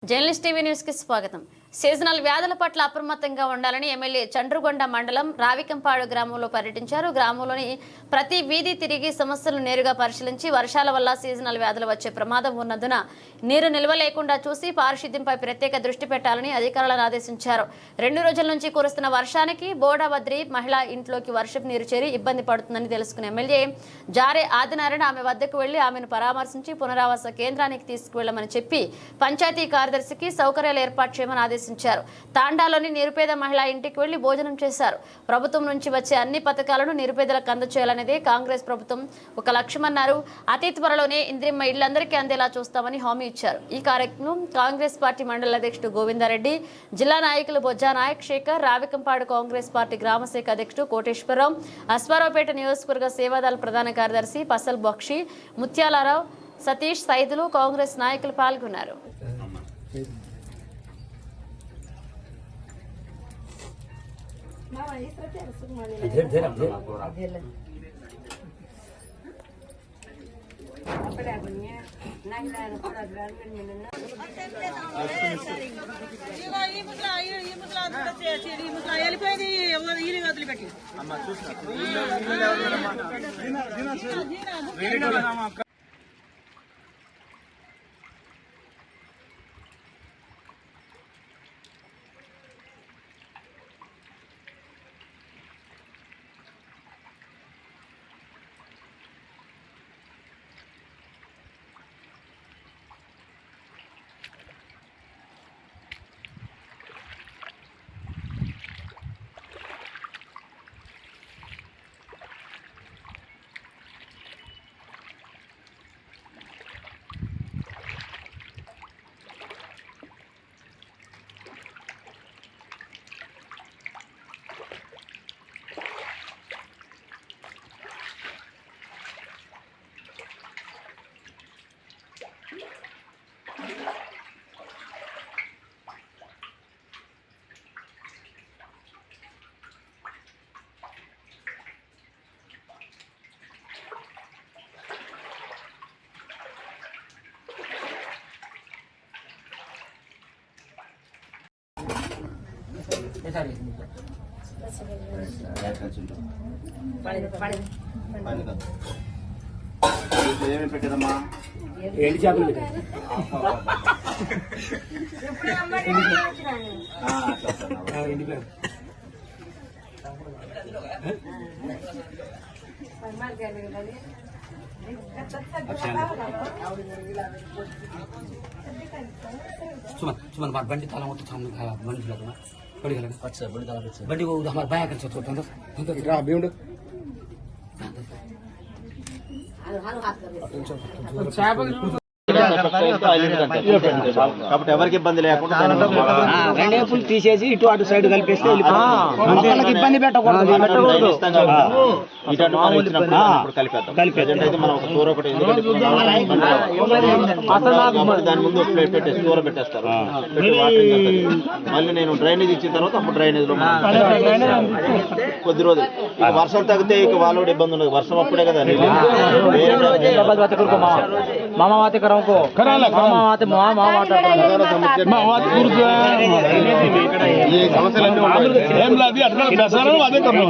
Journalist TV news కి స్వాగతం. Seasonal వ్యాధుల పట్ల అప్రమత్తంగా ఉండాలని ఎమ్మెల్యే చండ్రుగొండ మండలం రావికంపాడు గ్రామంలో పర్యటించారు. గ్రామంలోని ప్రతి వీధి తిరిగి సమస్యలను నేరుగా పరిశీలించి వర్షాల వల్ల సీజనల్ వ్యాధులు వచ్చే ప్రమాదం ఉన్నందున నీరు నిల్వ లేకుండా చూసి పారిశుద్ధ్యంపై ప్రత్యేక దృష్టి పెట్టాలని అధికారులను ఆదేశించారు. 2 రోజుల నుంచి కురుస్తున్న వర్షానికి బోడాబద్రి మహిళ ఇంట్లోకి వర్షపు నీరు చేరి ఇబ్బంది పడుతుందని తెలుసుకున్న ఎమ్మెల్యే జారే ఆదినారాయణ ఆమె వద్దకు వెళ్లి ఆమెను పరామర్శించి పునరావాస కేంద్రానికి తీసుకువెళ్లమని చెప్పి పంచాయతీ కార్యదర్శికి సౌకర్యాలు ఏర్పాటు చేయమని ఆదేశించారు. తాండాలోని నిరుపేద మహిళ ఇంటికి వెళ్లి భోజనం చేశారు. ప్రభుత్వం నుంచి వచ్చే అన్ని పథకాలను నిరుపేదలకు అందజేయాలనేదే కాంగ్రెస్ ప్రభుత్వం ఒక లక్ష్యమన్నారు. అతి త్వరలోనే ఇంద్రిమ్మ ఇళ్లందరికీ అందేలా చూస్తామని హామీ ఇచ్చారు. ఈ కార్యక్రమం కాంగ్రెస్ పార్టీ మండల అధ్యక్షుడు గోవిందారెడ్డి, జిల్లా నాయకులు బొజ్జా నాయక్ శేఖర్, రావికంపాడు కాంగ్రెస్ పార్టీ గ్రామశాఖ అధ్యక్షుడు కోటేశ్వరరావు, అశ్వారావుపేట నియోజకవర్గ సేవాదళ ప్రధాన కార్యదర్శి పసల్ బక్షి, ముత్యాలరావు, సతీష్, సైదులు కాంగ్రెస్ నాయకులు పాల్గొన్నారు. పెట్టదమ్మా ఏంటి చేపలు सुमन बंडी ताला मोटे सामने खा बंडी लगा बड़ी लगा अच्छा बंडी ताला अच्छा बंडी वो हमारे बाया कर छोड़ तो इधर आ बेउंड కాబట్టి ఎవరికి ఇబ్బంది లేకుండా రెండేపులు తీసేసి ఇటు అటు సైడ్ కలిపేస్తే ఇబ్బంది పెట్టకూడదు. మనం ఒక కూర ఒకటి దాని ముందు పెట్టేసి కూర పెట్టేస్తారు. మళ్ళీ నేను డ్రైనేజ్ ఇచ్చిన తర్వాత అప్పుడు డ్రైనేజ్ లో కొద్ది రోజులు ఇక వర్షం తగ్గితే ఇక వాళ్ళు కూడా ఇబ్బంది ఉండదు. వర్షం అప్పుడే కదా मामा बातें कराओ को मामा बातें मामा ये సమస్యలన్నీ ఉన్నాయి. ఏం లేదు అట్లా దసరా అదే కర్మ